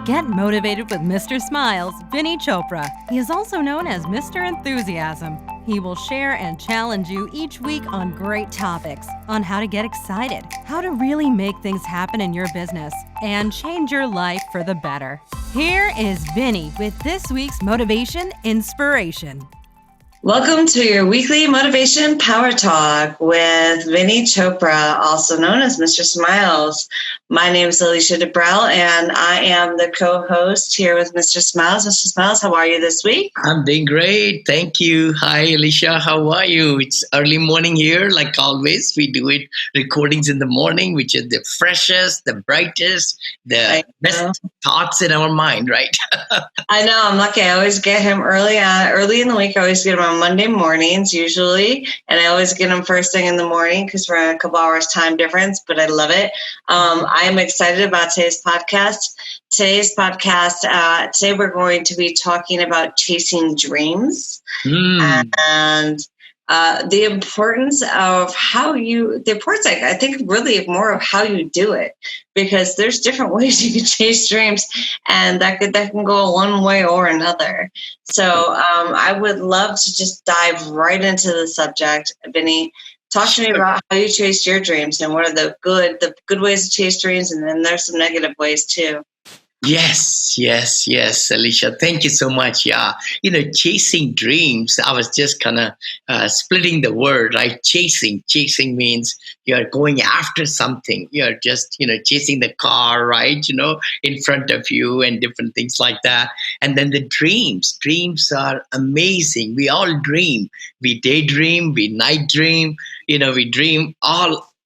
Get motivated with Mr. Smiles, Vinney Chopra. He is also known as Mr. Enthusiasm. He will share and challenge you each week on great topics on how to get excited, how to really make things happen in your business, and change your life for the better. Here is Vinney with this week's Motivation Inspiration. Welcome to your weekly Motivation Power Talk with Vinney Chopra, also known as Mr. Smiles. My name is Alicia DeBrell, and I am the co-host here with Mr. Smiles. Mr. Smiles, how are you this week? I'm doing great. Thank you. Hi, Alicia. How are you? It's early morning here, like always. We do it recordings in the morning, which is the freshest, the brightest, the best thoughts in our mind, right? I know. I'm lucky. I always get him early in the week. I always get him on Monday mornings usually, and I always get him first thing in the morning because we're a couple hours time difference, but I love it. I'm excited about today's podcast. Today we're going to be talking about chasing dreams and the importance of I think really more of how you do it, because there's different ways you can chase dreams, and that can go one way or another. So I would love to just dive right into the subject. Vinney, talk to me about how you chased your dreams and what are the good ways to chase dreams, and then there's some negative ways too. Yes, Alicia. Thank you so much. Yeah. Chasing dreams, I was just kind of splitting the word, right? Chasing means you're going after something. You're just, chasing the car, right? In front of you and different things like that. And then the dreams are amazing. We all dream. We daydream, we night dream, we dream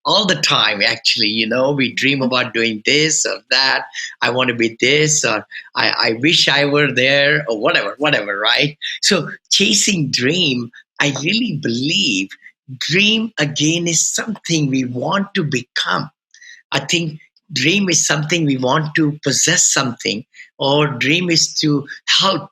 all the time, actually. We dream about doing this or that. I want to be this, or I wish I were there, or whatever, right? So chasing dream, I really believe dream again is something we want to become. I think dream is something we want to possess something, or dream is to help,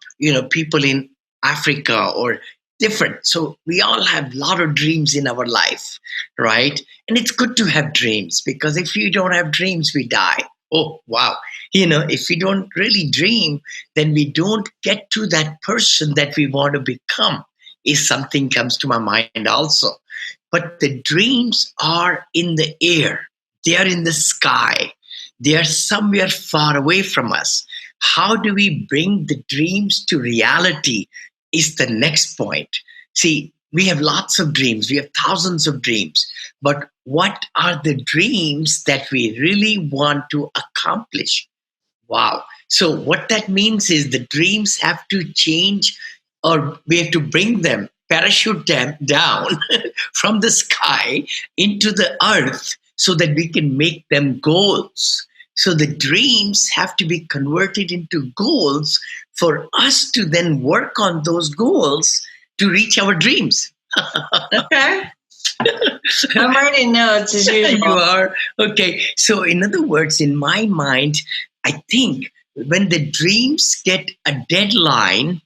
people in Africa or different. So we all have a lot of dreams in our life, right? And it's good to have dreams, because if you don't have dreams, we die. Oh, wow. If we don't really dream, then we don't get to that person that we want to become, if something comes to my mind also. But the dreams are in the air. They are in the sky. They are somewhere far away from us. How do we bring the dreams to reality is the next point. See, we have lots of dreams. We have thousands of dreams. But what are the dreams that we really want to accomplish? Wow. So what that means is the dreams have to change, or we have to bring them, parachute them down from the sky into the earth so that we can make them goals. So the dreams have to be converted into goals for us to then work on those goals to reach our dreams. Okay. I'm writing notes as usual. You are? Okay. So in other words, in my mind, I think when the dreams get a deadline,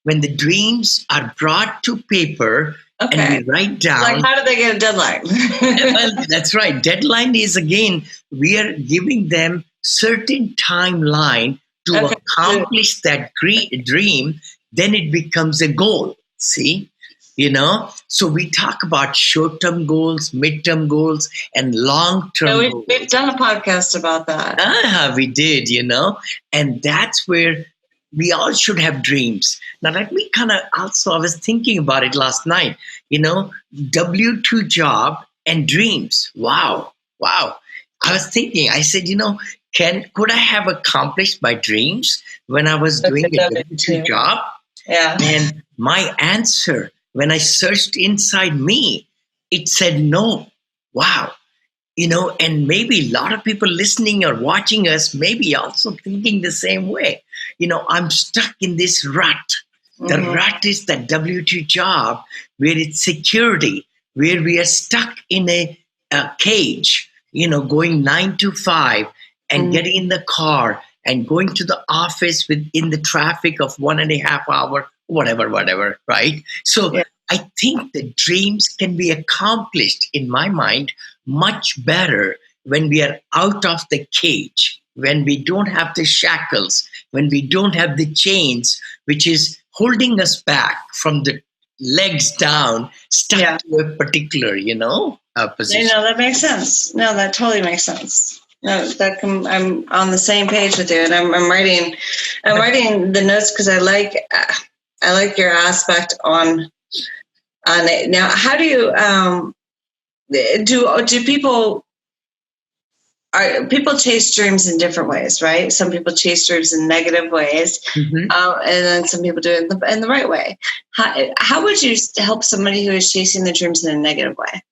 when the dreams are brought to paper, and we write down. Like, how do they get a deadline? Well, that's right. Deadline is, again, we are giving them certain timeline to accomplish that dream. Then it becomes a goal. See? So we talk about short-term goals, mid-term goals, and long-term goals. We've done a podcast about that. We did, and that's where we all should have dreams. Now, let me I was thinking about it last night, W-2 job and dreams. Wow. I was thinking, I said, could I have accomplished my dreams when I was doing a W-2 job? Yeah. And my answer, when I searched inside me, it said no. Wow. And maybe a lot of people listening or watching us may be also thinking the same way. I'm stuck in this rut. The rut is that W-2 job where it's security, where we are stuck in a cage, going 9 to 5 and getting in the car and going to the office in the traffic of 1.5 hours, whatever, right? So I think the dreams can be accomplished, in my mind, much better when we are out of the cage. when we don't have the shackles, when we don't have the chains, which is holding us back from the legs down, stuck to a particular, position. That makes sense. No, that totally makes sense. No, I'm on the same page with you, and I'm writing the notes because I like your aspect on it. Now, how do you do people chase dreams in different ways, right? Some people chase dreams in negative ways, and then some people do it in the right way. How would you help somebody who is chasing their dreams in a negative way?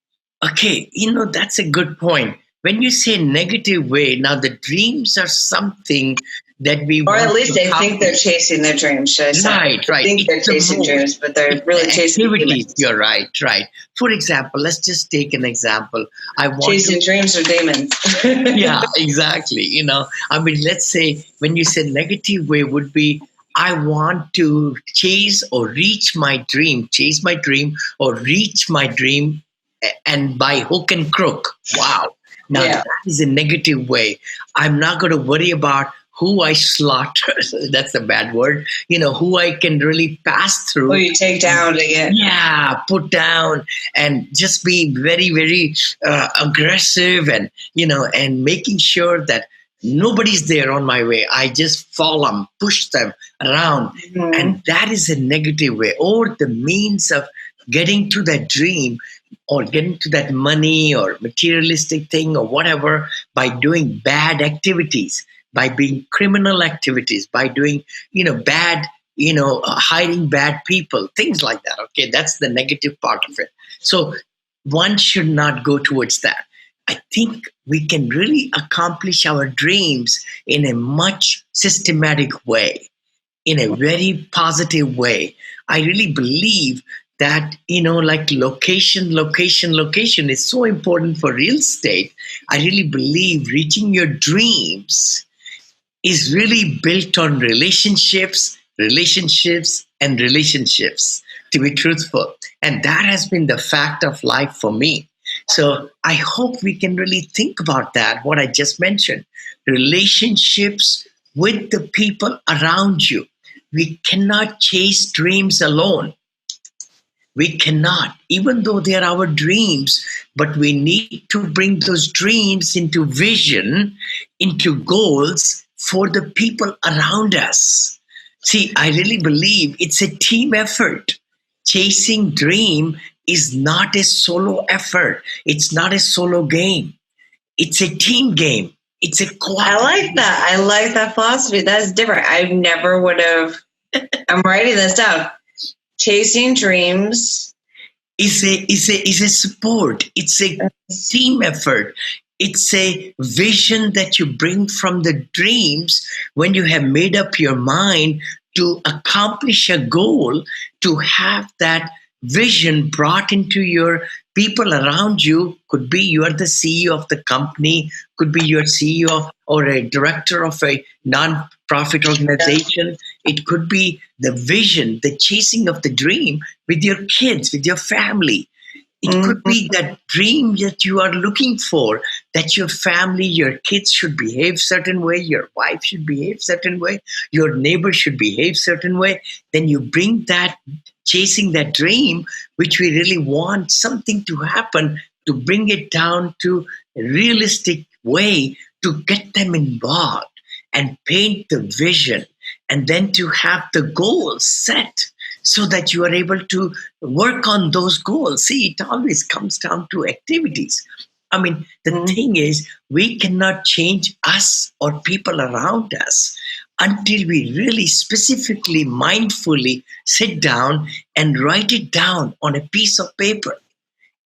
Okay, that's a good point. When you say negative way, now the dreams are something that we or want at least they think they're chasing their dreams, should I say? Right. They think they're chasing dreams, but they're really chasing demons. You're right. For example, let's just take an example. Chasing dreams or demons. Yeah, exactly. Let's say when you say negative way would be, I want to chase or reach my dream or reach my dream, and by hook and crook. Wow. Now that is a negative way. I'm not going to worry about who I slaughter. That's a bad word. Who I can really pass through. Who you take down again. Yeah, put down and just be very, very aggressive and making sure that nobody's there on my way. I just follow them, push them around. And that is a negative way. Or the means of getting to that dream or getting to that money or materialistic thing or whatever by doing bad activities, by being criminal activities, by doing, bad, hiring bad people, things like that. Okay, that's the negative part of it. So one should not go towards that. I think we can really accomplish our dreams in a much systematic way, in a very positive way. I really believe that, like location is so important for real estate. I really believe reaching your dreams is really built on relationships, to be truthful. And that has been the fact of life for me. So I hope we can really think about that, what I just mentioned. Relationships with the people around you. We cannot chase dreams alone. We cannot, even though they are our dreams, but we need to bring those dreams into vision, into goals for the people around us. See, I really believe it's a team effort. Chasing dream is not a solo effort. It's not a solo game. It's a team game. It's a cooperative. I like that. I like that philosophy. That's different. I never would have. I'm writing this down. Chasing dreams is a support. It's a team effort. It's a vision that you bring from the dreams when you have made up your mind to accomplish a goal, to have that vision brought into your people around you. Could be you are the CEO of the company, could be your CEO or a director of a non-profit organization. It could be the vision, the chasing of the dream with your kids, with your family. It could be that dream that you are looking for, that your family, your kids should behave certain way, your wife should behave certain way, your neighbor should behave certain way. Then you bring that, chasing that dream, which we really want something to happen, to bring it down to a realistic way, to get them involved and paint the vision, and then to have the goals set so that you are able to work on those goals. See, it always comes down to activities. I mean, the thing is, we cannot change us or people around us until we really specifically, mindfully sit down and write it down on a piece of paper.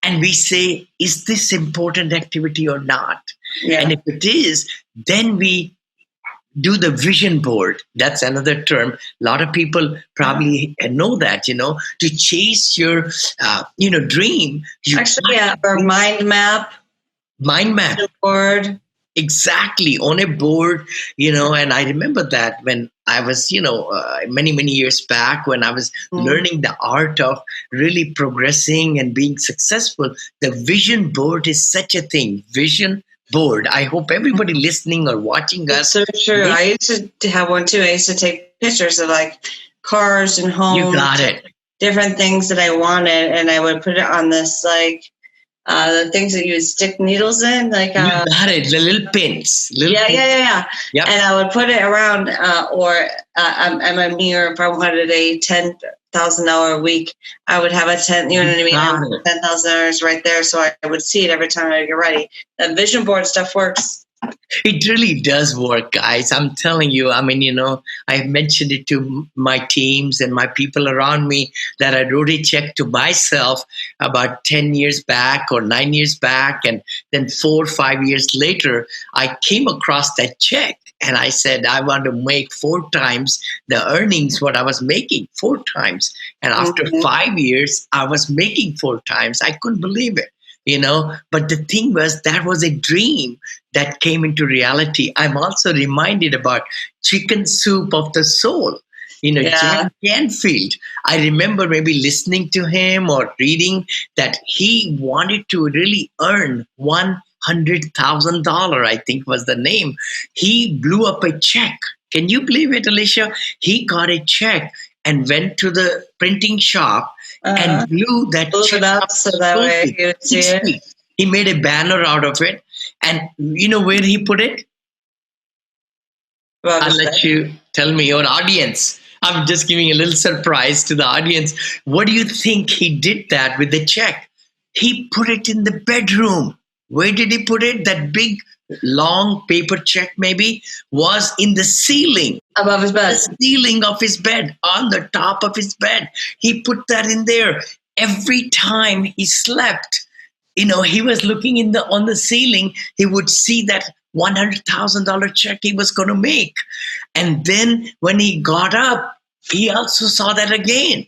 And we say, is this important activity or not? Yeah. And if it is, then we do the vision board. That's another term. A lot of people probably know that, to chase your, dream. Actually, or mind map. Mind map. Board. Exactly, on a board, and I remember that when I was, many, many years back, when I was learning the art of really progressing and being successful, the vision board is such a thing. Vision board. I hope everybody listening or watching us. So true. I used to have one too. I used to take pictures of like cars and homes. You got it. Different things that I wanted, and I would put it on this like the things that you would stick needles in, like you got it, the little pins. Yeah. Yep. And I would put it around, or at my mirror. If I wanted a $10,000 a week, I would have a 10. You know what I mean? $10,000 right there, so I would see it every time I get ready. That vision board stuff works. It really does work, guys. I'm telling you. I mean, I've mentioned it to my teams and my people around me that I wrote a check to myself about 10 years back or 9 years back. And then 4 or 5 years later, I came across that check and I said, I want to make 4 times the earnings what I was making, 4 times. And after 5 years, I was making 4 times. I couldn't believe it. But the thing was, that was a dream that came into reality. I'm also reminded about Chicken Soup of the Soul, Jan Canfield. I remember maybe listening to him or reading that he wanted to really earn $100,000, I think was the name. He blew up a check. Can you believe it, Alicia? He got a check and went to the printing shop and blew check up so that way you would see it. He made a banner out of it. And you know where he put it? I'll let you tell me, your audience. I'm just giving a little surprise to the audience. What do you think he did that with the check? He put it in the bedroom. Where did he put it? That big, long paper check maybe was in the ceiling. Above his bed. The ceiling of his bed, on the top of his bed. He put that in there. Every time he slept, he was looking on the ceiling. He would see that $100,000 check he was going to make. And then when he got up, he also saw that again.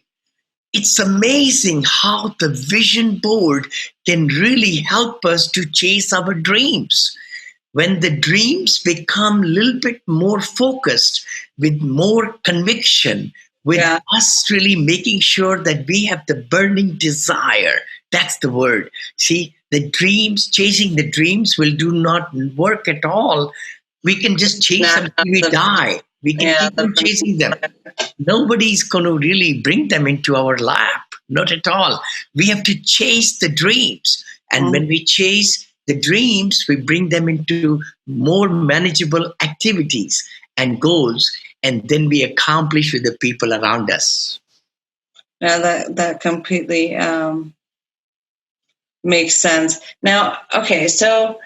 It's amazing how the vision board can really help us to chase our dreams. When the dreams become a little bit more focused, with more conviction, with us really making sure that we have the burning desire. That's the word. See, the dreams, chasing the dreams will do not work at all. We can just chase them until we die. We can keep on chasing them. Nobody's going to really bring them into our lap. Not at all. We have to chase the dreams. And when we chase the dreams, we bring them into more manageable activities and goals, and then we accomplish with the people around us. Now that completely makes sense. Now, okay, so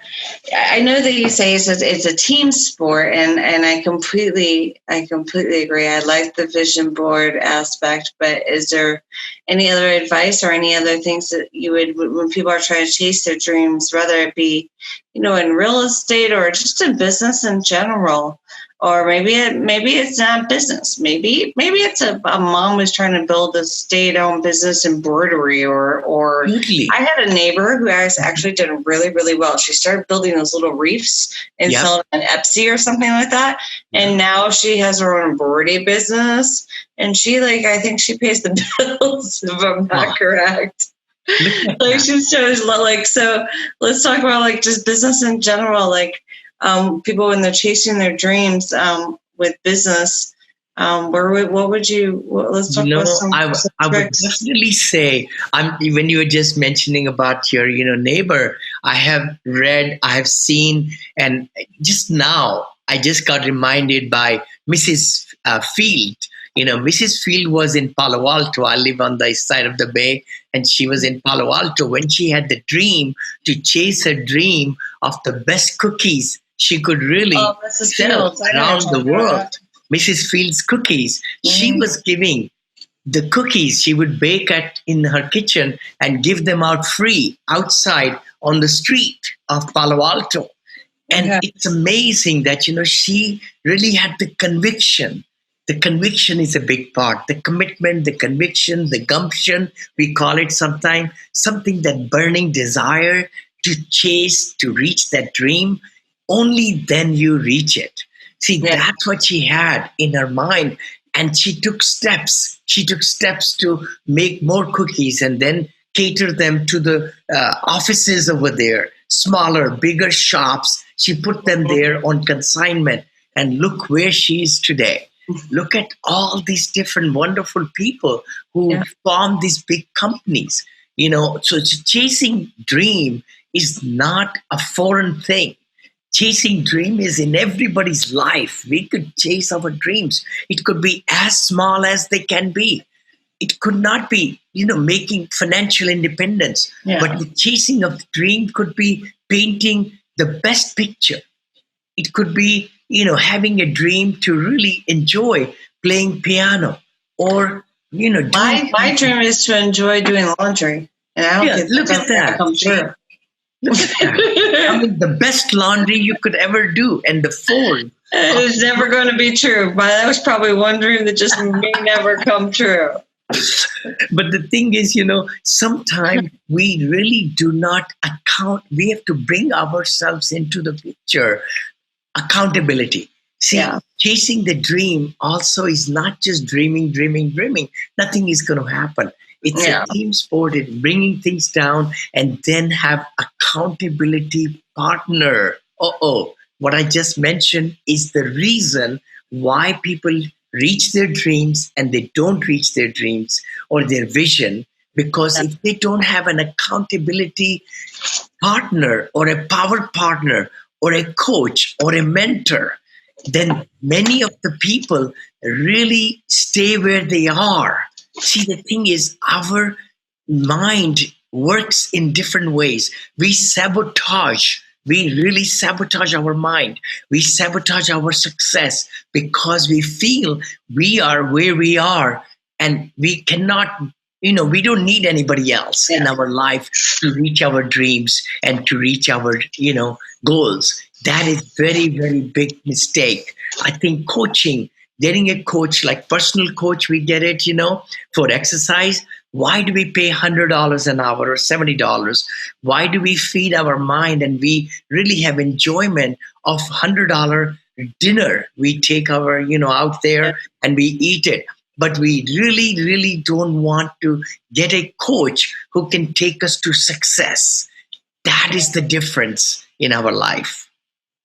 I know that you say it's a team sport, and I completely agree. I like the vision board aspect, but is there any other advice or any other things that you would, when people are trying to chase their dreams, whether it be, in real estate or just in business in general? Or maybe it's not business. Maybe it's a mom who's trying to build a state-owned business embroidery. Or Totally. I had a neighbor who actually did really, really well. She started building those little reefs and selling an Etsy or something like that. And now she has her own embroidery business. And she I think she pays the bills, if I'm not correct. She's so let's talk about just business in general. People when they're chasing their dreams with business, let's talk about some I would tricks. definitely say, when you were just mentioning about your neighbor, I have seen, and just now I just got reminded by Mrs. Field. Mrs. Field was in Palo Alto. I live on the east side of the bay, and she was in Palo Alto when she had the dream to chase her dream of the best cookies she could really sell around the world. Mrs. Field's cookies. She was giving the cookies she would bake in her kitchen and give them out free outside on the street of Palo Alto. And it's amazing that, she really had the conviction. The conviction is a big part. The commitment, the conviction, the gumption, we call it sometimes, something that burning desire to chase, to reach that dream. Only then you reach it. See, that's what she had in her mind. And she took steps. She took steps to make more cookies and then cater them to the offices over there. smaller, bigger shops. She put them there on consignment. And look where she is today. Look at all these different wonderful people who form these big companies. So chasing dream is not a foreign thing. Chasing dream is in everybody's life. We could chase our dreams. It could be as small as they can be. It could not be, making financial independence. Yeah. But the chasing of the dream could be painting the best picture. It could be, having a dream to really enjoy playing piano or, My dream is to enjoy doing laundry. And I don't think look at that. Come true. Look at that. I mean, the best laundry you could ever do. And the phone. It's never going to be true. But that was probably one dream that just may never come true. But the thing is, sometimes we really do not account. We have to bring ourselves into the picture. Accountability. See, chasing the dream also is not just dreaming. Nothing is going to happen. It's a team sport. It's bringing things down and then have accountability partner. What I just mentioned is the reason why people reach their dreams and they don't reach their dreams or their vision, because if they don't have an accountability partner or a power partner or a coach or a mentor, then many of the people really stay where they are. See, the thing is, our mind works in different ways. We really sabotage our mind. We sabotage our success because we feel we are where we are and we cannot, we don't need anybody else in our life to reach our dreams and to reach our, goals. That is very, very big mistake. I think coaching, getting a coach, like personal coach, we get it, for exercise. Why do we pay $100 an hour or $70? Why do we feed our mind and we really have enjoyment of $100 dinner? We take our, out there and we eat it. But we really, really don't want to get a coach who can take us to success. That is the difference in our life.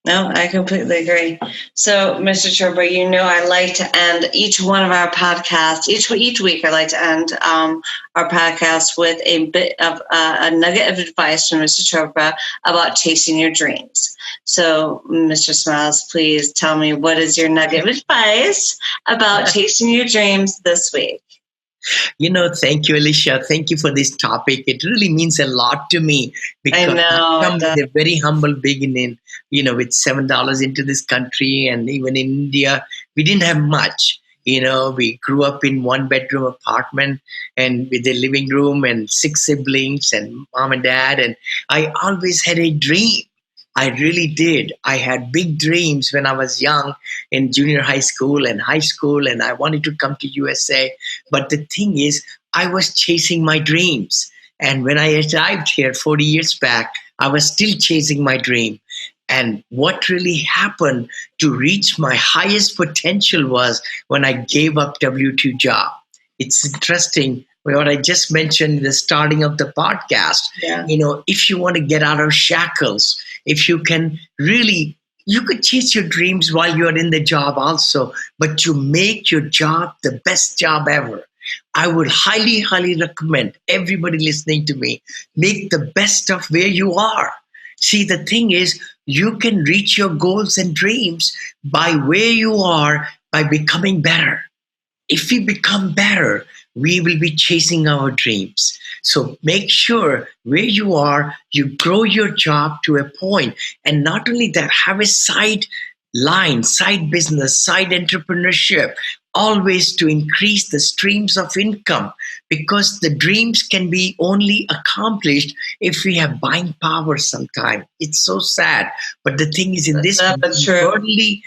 No, I completely agree. So, Mr. Chopra, I like to end each one of our podcasts, each week I like to end our podcast with a bit of a nugget of advice from Mr. Chopra about chasing your dreams. So, Mr. Smiles, please tell me, what is your nugget of advice about chasing your dreams this week? Thank you, Alicia. Thank you for this topic. It really means a lot to me because I come with a very humble beginning, with $7 into this country. And even in India, we didn't have much. We grew up in 1-bedroom apartment and with a living room and 6 siblings and mom and dad. And I always had a dream. I really did. I had big dreams when I was young in junior high school and high school, and I wanted to come to USA. But the thing is, I was chasing my dreams. And when I arrived here 40 years back, I was still chasing my dream. And what really happened to reach my highest potential was when I gave up W-2 job. It's interesting. What I just mentioned in the starting of the podcast, if you want to get out of shackles, if you can really, you could chase your dreams while you're in the job also, but you make your job the best job ever. I would highly, highly recommend everybody listening to me, make the best of where you are. See, the thing is, you can reach your goals and dreams by where you are, by becoming better. If we become better, we will be chasing our dreams. So make sure where you are, you grow your job to a point. And not only that, have a side line, side business, side entrepreneurship, always to increase the streams of income, because the dreams can be only accomplished if we have buying power sometime. It's so sad. But the thing is, in this worldly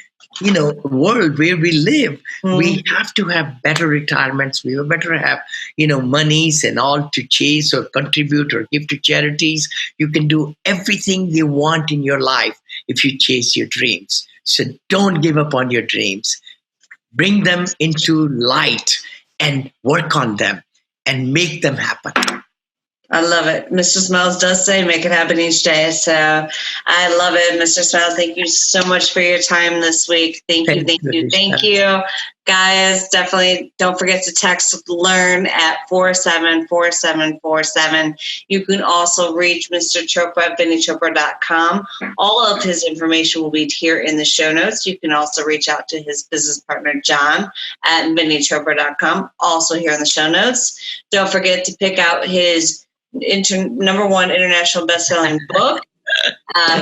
world where we live, we have to have better retirements. We better have, monies and all to chase or contribute or give to charities. You can do everything you want in your life if you chase your dreams. So don't give up on your dreams. Bring them into light and work on them and make them happen. I love it. Mr. Smiles does say make it happen each day. So I love it. Mr. Smiles, thank you so much for your time this week. Thank you. Thank you. Guys, definitely don't forget to text LEARN at 474747. You can also reach Mr. Chopra at vinneychopra.com. All of his information will be here in the show notes. You can also reach out to his business partner, John, at vinneychopra.com, also here in the show notes. Don't forget to pick out his #1 international best-selling book.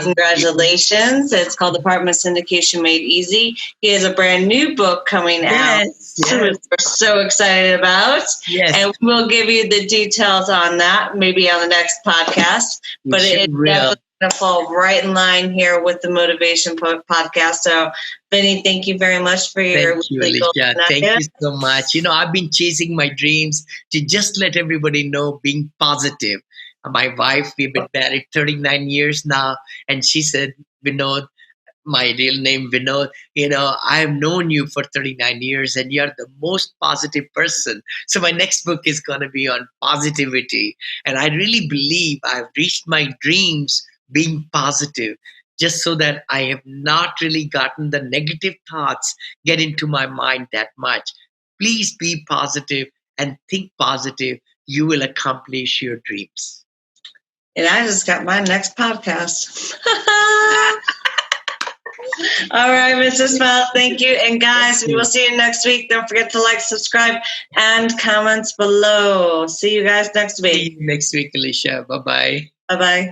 Congratulations. It's called Apartment Syndication Made Easy. He has a brand new book coming out. Yes. We're so excited about. Yes. And we'll give you the details on that maybe on the next podcast. But it's definitely going to fall right in line here with the Motivation Podcast. So, Vinney, thank you very much for your Thank you, Alicia. Thank you so much. I've been chasing my dreams to just let everybody know being positive. My wife, we've been married 39 years now, and she said, Vinod, my real name Vinod, I have known you for 39 years and you're the most positive person. So my next book is going to be on positivity. And I really believe I've reached my dreams being positive, just so that I have not really gotten the negative thoughts get into my mind that much. Please be positive and think positive. You will accomplish your dreams. And I just got my next podcast. All right, Mr. Smiles, thank you. And guys, we will see you next week. Don't forget to like, subscribe, and comments below. See you guys next week. See you next week, Alicia. Bye-bye. Bye-bye.